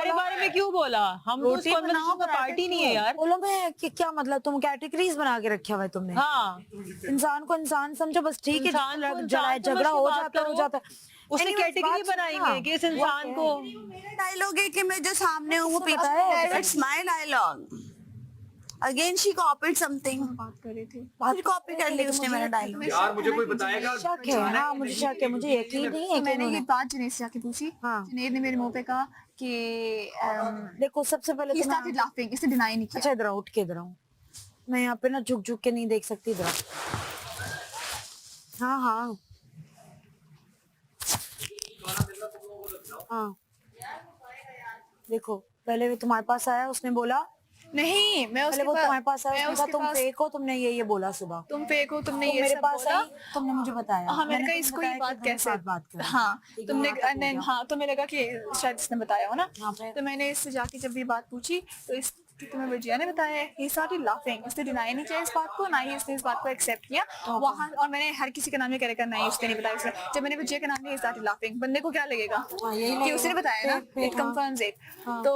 मेरे बारे में क्यों बोला? हम तो रोटी बनाओ, पार्टी नहीं है यार। बोलो मैं क्या मतलब, तुम कैटेगरीज बना के रखा हुआ है तुमने। हाँ, इंसान को इंसान समझो बस, ठीक है। इंसान को इंसान झगड़ा समझ के हो बात जाता करो। हो जाता है। उसने Anyways, कैटेगरी बात बनाएंगे कि इस इंसान को। मेरा डायलॉग है कि मैं जो सामने हूँ वो पता पीछे है। है। It's my dialogue. Again she copied something. बात कर रही थी। फिर कॉपी कर ली उसने मेरा डायलॉग। यार मुझे कोई बताएगा? शक है, हाँ मुझे शक है, मुझे यकीन नहीं है तो कि मैंने ये उन्होंने। बात जुनैद से जाके पूछी। हाँ। जुनैद ने मेरे मुंह पे कहा कि देखो सबसे पहले he तो started laughing, इसने डिनाई नहीं किया। अच्छा इधर आओ, उठ के इधर आओ। मैं यहाँ पे ना झुक झुक के नहीं देख सकती, इधर आओ। हाँ हाँ हाँ, देखो पहले वो तुम्हारे पास आया, उसने बोला नहीं, मैं पहले उसके वो तुम्हारे पास मैं आया, उसने कहा उसके तुम पास फेक हो, तुमने ये बोला सुबह। तुम फेक हो, तुमने तुम ये मेरे सब पास बोला। आई, तुमने मुझे बताया। हाँ, मैंने कहा तुम्हें इसको ये बताया बात कि कैसे बात कर। हाँ, ठीक है, तुमने यहाँ तक हो गया। हाँ, तो मैंने कहा कि शायद इसने बताया हो ना। हाँ, फिर? तो मैंने इससे जाके जब ये बात पूछी तो इस तुम्हें वजिया ने बताया है। He started laughing, उसने डिनाई नहीं किया इस बात को, ना ही इसने इस बात को एक्सेप्ट किया वहाँ। और मैंने हर किसी का नाम ये करेगा नहीं, उसने नहीं बताया। इसने जब मैंने वजिया का नाम लिया, he started laughing, बंदे को क्या लगेगा यही कि उसने बताया ना, फिर इट कंफर्म्स इट। तो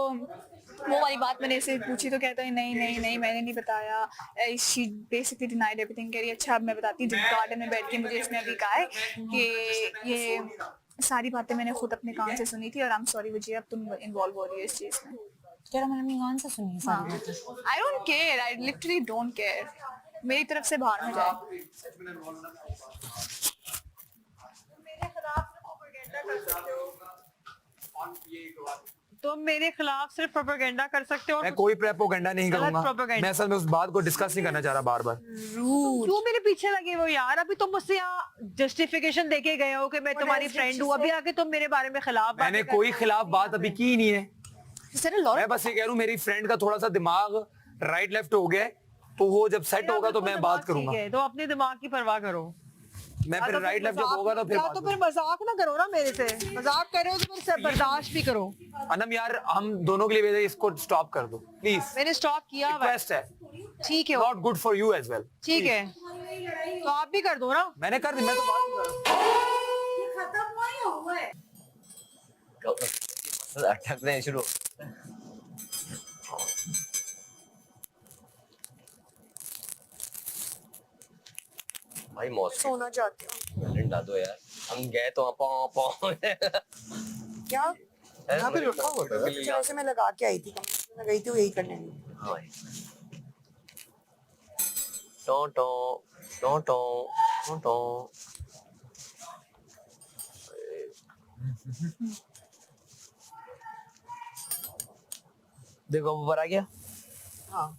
वो वाली बात मैंने इससे पूछी तो कहता है नहीं नहीं नहीं मैंने नहीं बताया। She basically denied everything. कह रही अच्छा अब मैं बताती हूँ। जब गार्डन में बैठ के मुझे इसने अभी कहा है कि ये सारी बातें मैंने खुद अपने कान से सुनी थी और आई एम सॉरी वजिया, अब तुम इन्वॉल्व हो रही है इस चीज में। तेरा मैंने अपनी कान से सुनी है सारी बातें। I don't care, I literally don't care. मेरी तरफ से बाहर में जाए। तुम मेरे खिलाफ सिर्फ प्रोपेगेंडा कर सकते हो। मैं कोई प्रोपेगेंडा नहीं गलत करूंगा। propaganda। मैं असल में उस बात को डिस्कस नहीं करना चाह रहा बार बार। क्यों मेरे पीछे लगे हो यार? अभी तुम मुझसे यहाँ जस्टिफिकेशन देके गए हो कि मैं तुम्हारी फ्रेंड हूँ, अभी आके तुम मेरे बारे में खिलाफ बातें मैंने कर कोई रहे हो। खिलाफ बात अभी की नहीं है। मैं बस ये कह रहा हूँ मेरी फ्रेंड का थोड़ा सा दिमाग राइट लेफ्ट हो गया है, तो वो जब सेट होगा तो मैं बात करूंगा। ठीक है, तो अपने दिमाग की परवाह करो। मैं फिर राइट लेफ्ट जब होगा तो फिर या बात तो फिर करूंगा। मजाक ना करो ना मेरे से। मजाक कर रहे हो तो फिर बर्दाश्त भी करो। अनम यार हम दोनों के लिए भेजा, इसको स्टॉप कर दो प्लीज। मैंने स्टॉप किया हुआ है। रिक्वेस्ट है, ठीक है, not good for you as well. ठीक है, तो आप भी कर दो ना। मैंने कर दी, मैं तो बात कर रहा हूँ। अटकने शुरू। भाई मौसम सोना चाहती हूँ डंडा दो यार, हम गए तो पाँव पाँव क्या? यहाँ पे रुका हुआ था। अच्छा, वैसे मैं लगा के आई थी, मैं गई थी वो यही करने। हाँ भाई। टो टो टो टो टो टो। देखो ऊपर आ गया। हाँ,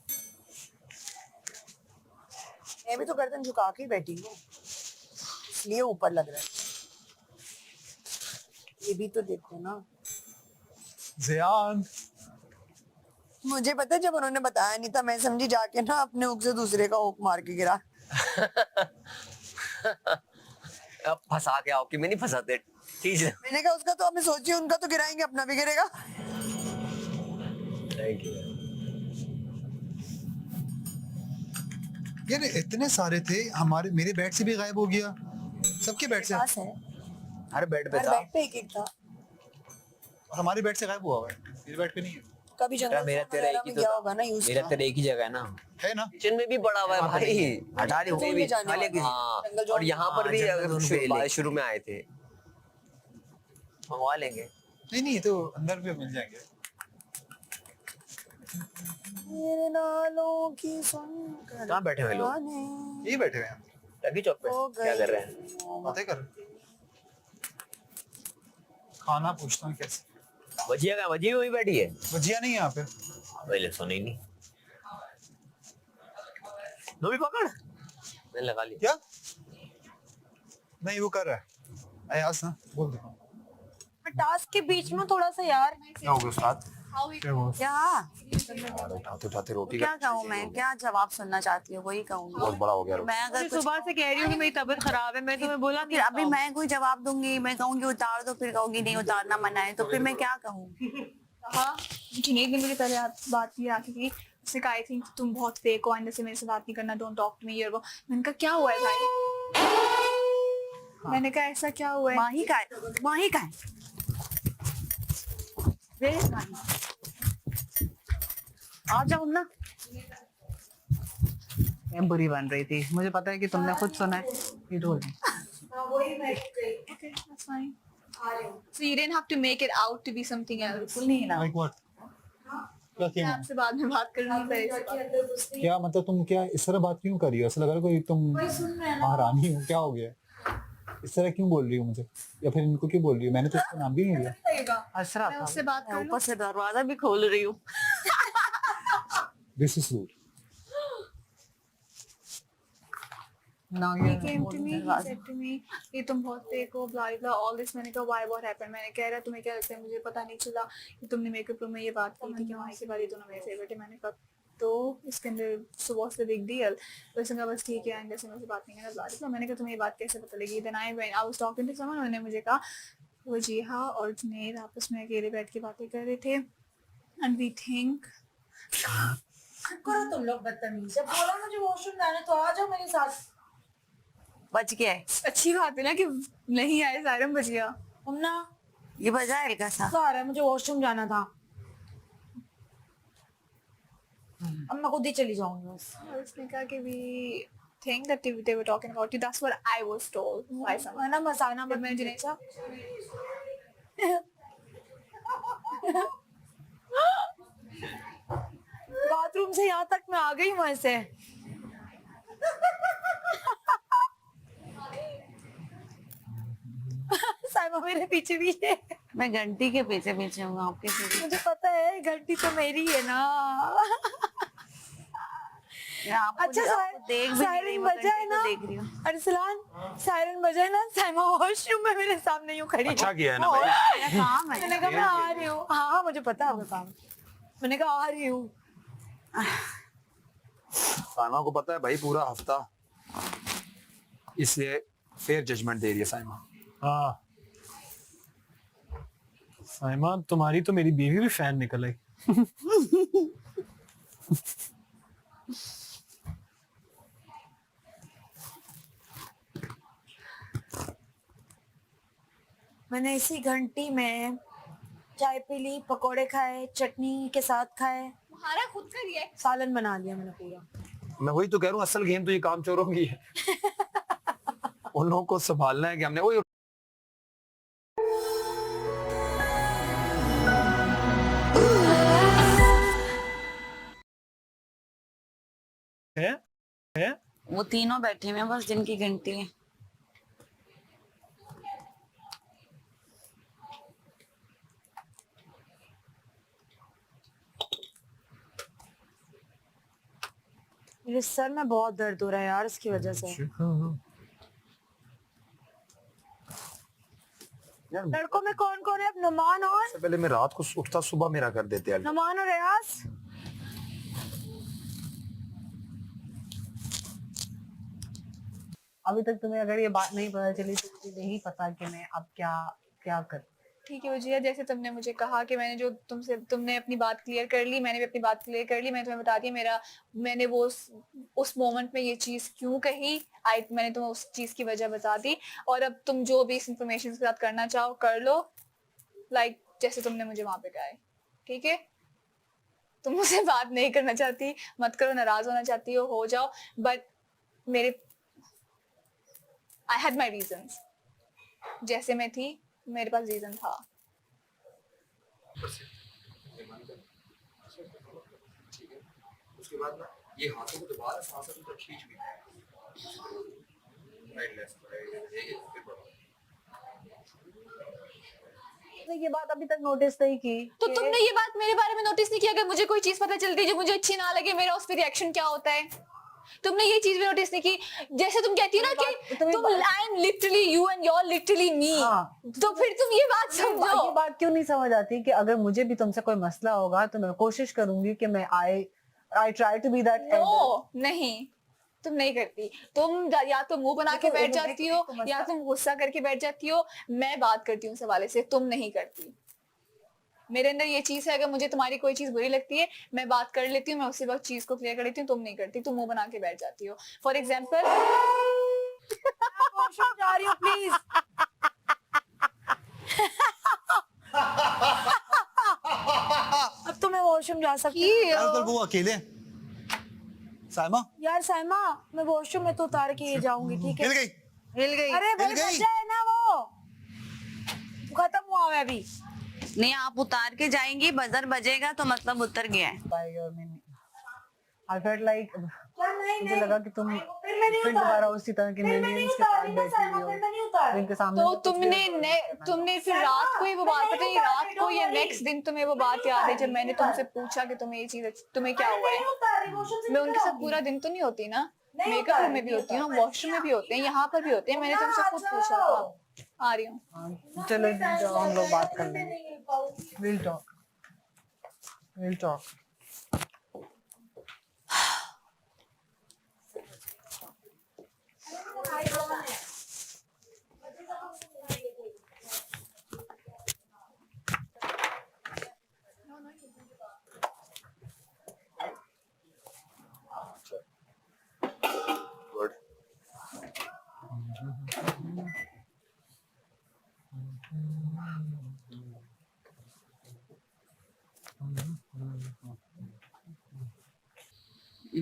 मैं भी तो गर्दन झुका के ही बैठी हूँ, इसलिए ऊपर लग रहा है। ये भी तो देखो ना। ज़ियान मुझे पता है जब उन्होंने बताया नहीं था, मैं समझी जाके ना अपने हुक से दूसरे का हुक मार के गिरा। अब फंसा के आओ कि मैं नहीं फंसाते, ठीक है। मैंने कहा उसका तो हमें सोचिए, उनका तो गिराएंगे, अपना भी गिरेगा। Thank you. यार इतने सारे थे हमारे, मेरे बेड से भी गायब हो गया, सबके बेड से। पास है, हर बेड पे हर था। बेड पे एक एक था। और हमारे बेड से गायब हुआ हुआ है, मेरे बेड पे नहीं है। कभी जंगल मेरा तेरा एक ही में गया तो होगा ना यूज। मेरा तेरा एक ही जगह है ना। है ना? किचन में भी पड़ा हुआ है भाई, हटा दे जंगल में जाने वाला। हाँ, जंगल और यहाँ पर भी जंगल बारिश शुरू में आए थे, मंगवा लेंगे। नहीं नहीं, तो अंदर भी मिल जाएंगे। मेरे नालों की सुन कहाँ बैठे हुए लोग? यही बैठे हुए हैं, टगी चौक पे हो क्या कर रहे हैं? बातें कर। खाना पूछता हूँ कैसे। वजिया का वजिया वही बैठी है। भजिया नहीं है यहाँ पे। पहले सुनी नहीं। नो भी पकड़, मैंने लगा लिया। क्या? नहीं वो कर रहा है। अयास ना बोल दो। टास्क के बीच में थोड़ा सा यार क्या हो गया उस्ताद? क्या उठाते उठाते रोटी क्या कहूँ मैं, क्या जवाब सुनना चाहती हूँ वही कहूँगी। बहुत बड़ा हो गया। मैं अगर मैं कुछ सुबह से कह रही हूँ कि मेरी तबीयत खराब है, मैं तुम्हें बोला फिर अभी मैं कोई जवाब दूंगी, मैं कहूँगी उतार दो, फिर कहूँगी नहीं उतारना मना है, तो फिर मैं क्या कहूँ? हाँ, जुनैद ने मुझे पहले बात की आके की। उसने कहा आई थिंक तुम बहुत फेक हो, आइंदा से मेरे से बात नहीं करना, डोंट टॉक टू मी, ये वो। मैंने कहा क्या हुआ है भाई? मैंने कहा ऐसा क्या हुआ है? माही का है, माही का है। Where is माही? आ जाओ ना। मैं बुरी बन रही थी, मुझे पता है कि तुमने खुद सुना है। You told me. Okay, that's fine. So you didn't have to make it out to be something else. नहीं ना। Like what? क्या मैं किया? आपसे बाद में बात करूंगी पर ऐसे क्या मतलब तुम क्या इस तरह बात क्यों कर रही हो? ऐसा लग रहा है कोई तुम महारानी हो, क्या हो गया? इस तरह क्यों बोल रही हो मुझे, या फिर इनको क्यों बोल रही हो? मैंने तो इसका नाम भी नहीं लिया। लगेगा। असरा मैं था। उससे बात कर लूं। ऊपर से दरवाजा भी खोल रही हूँ। This is rude. Now He you're came to holding me, he दरवाजा। said to me ये तुम बहुत फेक हो, blah blah all this। मैंने कहा why what happened? मैंने कह रहा तुम्हें क्या लगता है मुझे पता नहीं चला कि तुमने मेकअप रूम में ये बात की थी कि वहाँ के बाद ये दोनों मेरे फेवरेट है। मैंने कहा तो इसके अंदर so what's the big deal? तो उसने कहा बस ठीक है एंड जैसे मुझसे बात नहीं करना blah blah। मैंने कहा तुम्हें ये बात कैसे पता लगी? Then I was talking to someone, उन्होंने मुझे कहा वो जीहा और जुनैद आपस में अकेले बैठ के बातें कर रहे थे and we think करो तुम लोग बदतमीज। जब बोला मुझे वॉशरूम जाना तो आ जाओ मेरे साथ। बच गया है। अच्छी बात है ना कि नहीं आए सारम बजिया। तुम ना ये बजा हल्का सा। आ रहा है, मुझे वॉशरूम जाना था। अब मैं खुद ही चली जाऊंगी बस। उसने कहा कि we think that they were talking about you. That's what I was told by someone. है ना मसाना फिर मत मैंने जुनैद अच्छा। बाथरूम से यहाँ तक मैं आ गई वहां से। साइमा मेरे पीछे भी है। मैं घंटी के पीछे पीछे हूँ आपके पीछे। मुझे पता है घंटी तो मेरी है ना। अच्छा देख भी नहीं रही, सायरन मैं बजा है घंटी को ना। देख रही हूँ। अरसलान सायरन बजा है ना। साइमा वॉशरूम में मेरे सामने यूं खड़ी अच्छा किया है ना और भाई। मेरा काम है। मैंने कहा मैं आ रही हूँ। हाँ मुझे पता है आपका काम। मैंने कहा आ रही हूँ। साइमा को पता है भाई पूरा हफ्ता, इसलिए फेयर जजमेंट दे रही है साइमा। हाँ साइमा, तुम्हारी तो मेरी बीवी भी फैन निकल आई। मैंने इसी घंटी में चाय पी ली, पकोड़े खाए, चटनी के साथ खाए, तुम्हारा खुद का रिएक्ट सालन बना लिया मैंने पूरा। मैं वही तो कह रहा हूँ, असल गेम तो ये काम चोरों की है। उन लोगों को संभालना है कि हमने वही है वो तीनों बैठे हुए हैं बस, जिनकी घंटी है। मेरे सर में बहुत दर्द हो रहा है यार इसकी वजह से। यार लड़कों में कौन कौन है? अब नुमान और सबसे पहले मैं रात को उठता सुबह मेरा कर देते हैं। नुमान और रियाज। अभी तक तुम्हें अगर ये बात नहीं पता चली तो मुझे नहीं पता कि मैं अब क्या क्या कर। ठीक है वजिया, जैसे तुमने मुझे कहा कि मैंने जो तुमने अपनी बात क्लियर कर ली, मैंने भी अपनी बात क्लियर कर ली। मैंने तुम्हें बता दिया मैंने वो उस मोमेंट में ये चीज क्यों कही। मैंने तुम्हें उस चीज की वजह बता दी और अब तुम जो भी इस इंफॉर्मेशन के साथ करना चाहो कर लो, लाइक जैसे तुमने मुझे वहां पे कहा है। ठीक है, तुम मुझसे बात नहीं करना चाहती मत करो, नाराज होना चाहती हो जाओ, बट मेरे आई हैड माई रीजंस। जैसे मैं थी मेरे पास रीजन था। उसके बाद ना ये हाथों को दोबारा सांसों को खींच भी राइट लेफ्ट राइट फिर बढ़ो। ये बात अभी तक नोटिस नहीं की तो तुमने ये बात मेरे बारे में नोटिस नहीं किया? अगर मुझे कोई चीज पता चलती जो मुझे अच्छी ना लगे, मेरा उस पर रिएक्शन क्या होता है? तुमने ये चीज भी नोटिस नहीं की? जैसे तुम कहती हो ना कि तुम I am literally you and you are literally me, तो फिर तुम ये बात समझो। ये बात क्यों नहीं समझ आती कि अगर मुझे भी तुमसे कोई मसला होगा तो मैं कोशिश करूंगी कि मैं I try to be that. No नहीं, तुम नहीं करती। तुम या तो मुंह बना के बैठ जाती हो या तुम गुस्सा करके बैठ जाती हो। मैं बात करती हूँ इस हवाले से, तुम नहीं करती। मेरे अंदर ये चीज है, अगर मुझे तुम्हारी कोई चीज बुरी लगती है मैं बात कर लेती हूँ, मैं उसी वक्त चीज को क्लियर कर लेती हूँ। तुम नहीं करती, तुम मुंह बना के बैठ जाती हो। फॉर एग्जाम्पल वॉशरूम जा रही हूँ प्लीज। अब तो मैं वॉशरूम जा सकती हूँ यार कल वो अकेले हैं। साइमा यार साइमा, मैं वॉशरूम में तो उतार के ये जाऊंगी, ठीक है? हिल गई। हिल गई। अरे भाई हिल गई। बचा है ना वो खत्म हुआ है अभी। नहीं, आप उतार के जाएंगी, बजर बजेगा तो मतलब उतर गया है। I felt like क्या नहीं मुझे लगा कि तुम फिर मैं नहीं फिर उतारी। दोबारा उसी तरह के फिर मैं मिलियंस नहीं के साथ उतारी ना बैठी साइमा, हुई फिर हो मैं नहीं उतारी। इनके सामने तो तो कुछ भी तुमने फिर रात को ही वो बात पता नहीं, रात को या नेक्स्ट दिन तुम्हें वो बात याद है जब मैंने तुमसे पूछा कि तुम्हें ये चीज तुम्हें क्या हुआ है? नहीं उतारी, वॉशरूम से मैं उनके साथ निकल पूरा दिन तो नहीं होती ना, नहीं मेकअप रूम में भी उतारी, होती हूँ, नहीं वॉशरूम में भी होते हैं, यहाँ पर भी होते हैं, मैंने तुमसे खुद पूछा था। आ रही हूँ। हाँ, चलो जाओ, हम लोग बात कर लेंगे। We'll talk. We'll talk.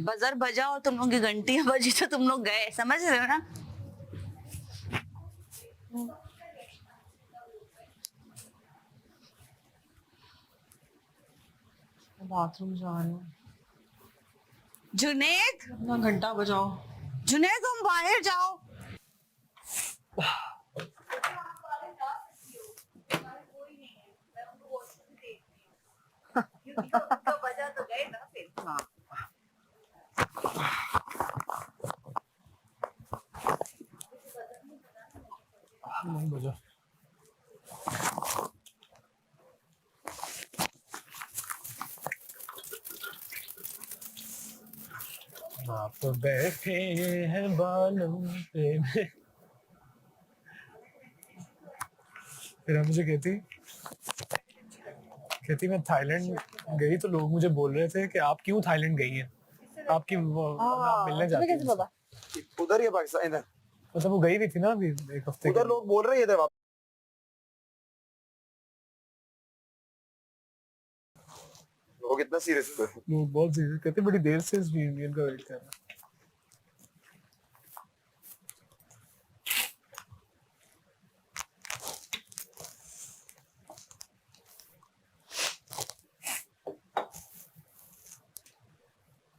Buzzer बजा और तुम लोग की घंटियां बजी तो तुम लोग गए, समझ रहे हो ना? बाथरूम जा रही हूँ। जुनेद, अपना घंटा बजाओ। जुनेद तुम बाहर जाओ। तो बजा तो गए ना फिर। हाँ। नहीं बजा। आप बैठे हैं बालों पे। फिर हम मुझे कहती मैं थाईलैंड गई तो लोग मुझे बोल रहे थे कि आप क्यों थाईलैंड गई हैं, आपकी आप मिलने जाती हैं। उधर ही है पाकिस्तान, इधर मतलब वो गई भी थी ना अभी एक हफ्ते उधर लोग बोल रहे हैं इधर वापस। लोग इतना सीरियस है। लोग बहुत सीरियस कहते बड़ी देर से इस यूनियन का वेट कर रहे हैं।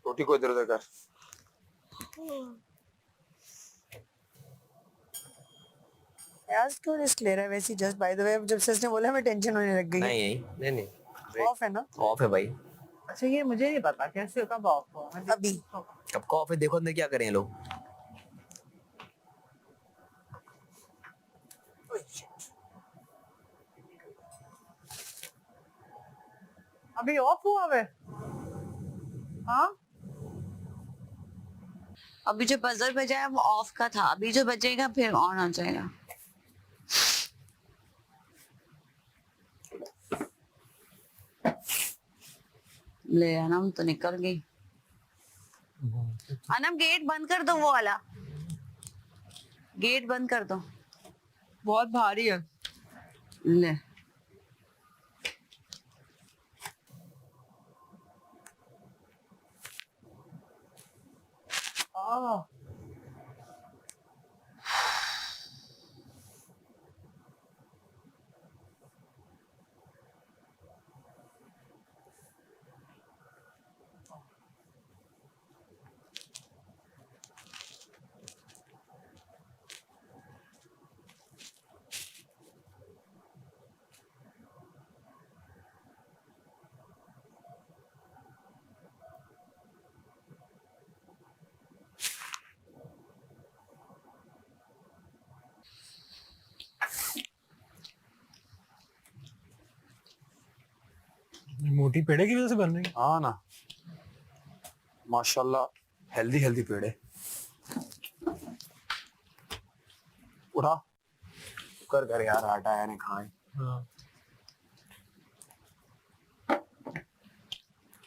रोटी को इधर उधर कर। यार क्यों रिस्क ले रहा है? वैसे जस्ट बाय द वे जब सच ने बोला मैं टेंशन होने लग गई। नहीं ऑफ है ना? ऑफ है भाई। अच्छा ये मुझे नहीं पता कैसे कब ऑफ हुआ। अभी अब ऑफ है, देखो अंदर क्या करें ये लोग। अभी ऑफ हुआ वे। हाँ अभी जो बजर बजा है वो ऑफ का था, अभी जो बजेगा फिर ऑन हो जाएगा। ले अनम तो निकल गई। अनम गेट बंद कर दो, वो वाला गेट बंद कर दो। बहुत भारी है। ले मोटी पेड़े की वजह से बन रही है। हाँ ना, माशाल्लाह हेल्दी हेल्दी पेड़ है। उठा कर कर यार, आटा है ने खाए। हाँ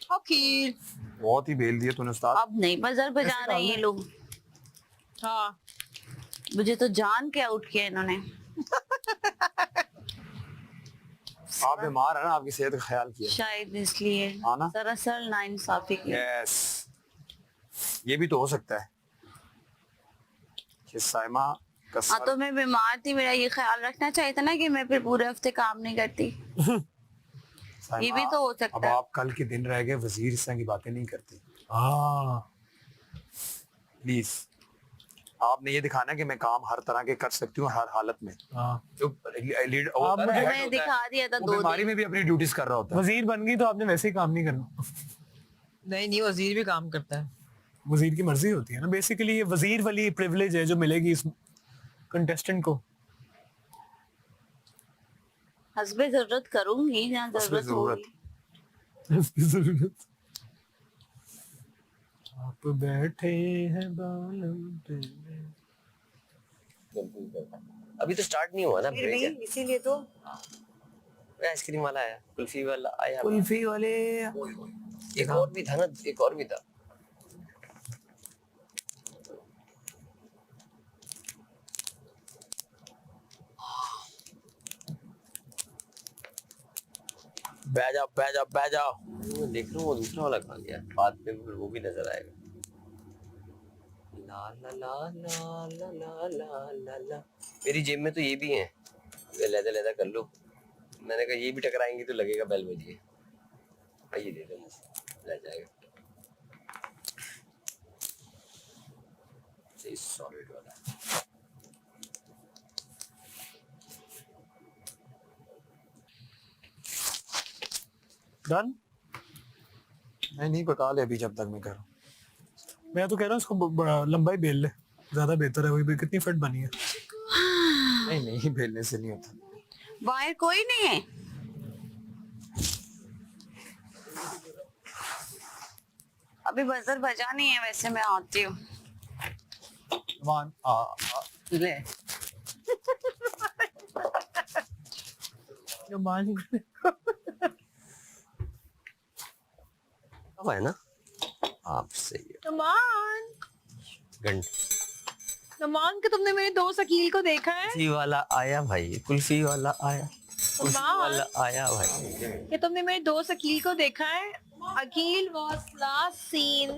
ओके, बहुत ही बेल दिए तूने उस्ताद। अब नहीं बजर बजा रहे हैं ये लोग। हाँ मुझे तो जान के आउट किया इन्होंने। आप बीमार है ना, आपकी सेहत का ख्याल किया। शायद इसलिए हाँ ना? दरअसल नाइंसाफी की। यस, ये भी तो हो सकता है कि साइमा का हाँ तो सर मैं बीमार थी, मेरा ये ख्याल रखना चाहिए था ना कि मैं फिर पूरे हफ्ते काम नहीं करती। ये भी तो हो सकता अब है। आप कल के दिन रह गए, वजीर इस तरह की बातें नहीं करती। हाँ प्लीज, आपने ये दिखाना है कि मैं काम हर तरह के कर सकती हूँ हर हालत में। हाँ जो लीड आप मुझे- मैंने दिखा दिया था वो 2 बीमारी दिन। में भी अपनी ड्यूटीज कर रहा होता है। वजीर बन गई तो आपने वैसे ही काम नहीं करना। नहीं नहीं, वजीर भी काम करता है। वजीर की मर्जी होती है ना, बेसिकली ये वजीर वाली प्रिविलेज है जो मिलेगी इस कंटेस्टेंट को। हस्बे जरूरत करूंगी जहाँ हस्बे जरूरत जरूरत। होगी। इसकी जरूरत। आप बैठे हैं बालम पे। अभी तो स्टार्ट नहीं हुआ ना, फिर ब्रेक भी है। इसीलिए तो आइसक्रीम वाला आया, कुल्फी वाला आया, कुल्फी वाले एक और भी था ना, एक और भी था। बैठ जाओ बैठ जाओ बैठ जाओ। मैं देख रहा हूँ वो दूसरा वाला खा गया, बाद में फिर वो भी नजर आएगा। ला ला ला ला ला ला ला ला ला। मेरी जेब में तो ये भी है, ये लहदा लहदा कर लो। मैंने कहा ये भी टकराएंगे तो लगेगा बेल बजिए। ये दे दो, ले जाएगा। सॉलिड वाला। डन। मैं नहीं पका ले अभी जब तक मैं करूँ। मैं तो कह रहा हूँ इसको लंबाई बेल ले, ज्यादा बेहतर है। वही भी कितनी फिट बनी है। नहीं नहीं, बेलने से नहीं होता। बाहर कोई नहीं है। अभी बजर बजा नहीं है, वैसे मैं आती हूँ। मान ले अब है ना आप सही है। नमान, घंट नमान के तुमने मेरे दोस्त अकील को देखा है? कुल्फी वाला आया भाई, कुल्फी वाला आया, कुल्फी वाह। वाला आया भाई। कि तुमने मेरे दोस्त अकील को देखा है? Aqeel was last seen